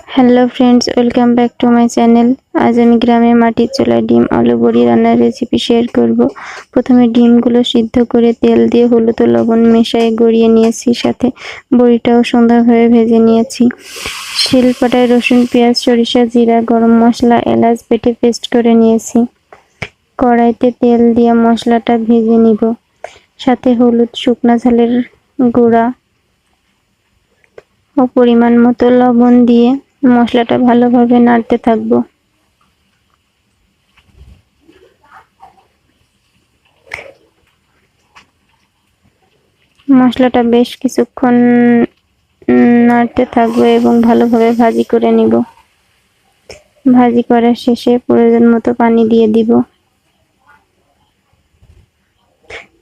Hello friends, welcome back to my channel. আজ আমি গ্রামের মাটির চুলায় ডিম আলু বড়ি রান্নার রেসিপি শেয়ার করব। প্রথমে ডিমগুলো সিদ্ধ করে তেল দিয়ে হলুদ ও লবণ মেশায় গড়িয়ে নিয়েছি, সাথে বড়িটাও সুন্দরভাবে ভেজে নিয়েছি। শিলপাটায় রসুন, পেঁয়াজ, সরিষা, জিরা, গরম মশলা, এলাচ বেটে পেস্ট করে নিয়েছি। কড়াইতে তেল দিয়ে মশলাটা ভেজে নিব, সাথে হলুদ, শুকনা ঝালের গুঁড়া ও পরিমাণ মতো লবণ দিয়ে মশলাটা ভালোভাবে নাড়তে থাকবো। মশলাটা বেশ কিছুক্ষণ নাড়তে থাকবো এবং ভালোভাবে ভাজি করে নিব। ভাজি করার শেষে প্রয়োজন মতো পানি দিয়ে দিব।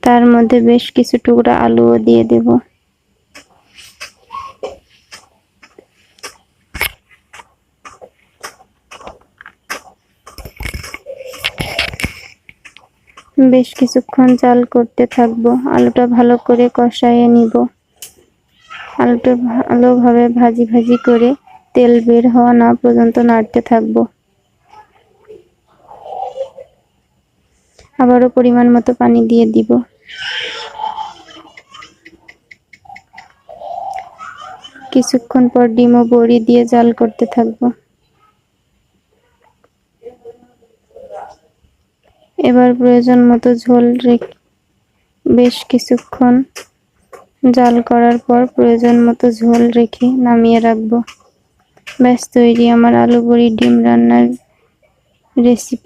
তার মধ্যে বেশ কিছু টুকরা আলুও দিয়ে দেব। বেশ কিছুক্ষণ জাল করতে থাকবো। আলুটা ভালো করে কষাইয়ে নিব। আলুটা ভালোভাবে ভাজি করে তেল বের হওয়া না পর্যন্ত নাড়তে থাকবো। আবারও পরিমাণ মতো পানি দিয়ে দিব। কিছুক্ষণ পর ডিম ও বড়ি দিয়ে জাল করতে থাকবো। এবার প্রয়োজন মতো ঝোল রেখে বেশ কিছুক্ষণ জাল করার পর প্রয়োজন মতো ঝোল রেখে নামিয়ে রাখবো। ব্যাস তৈরি আমার আলু বড়ি ডিম রান্নার রেসিপি।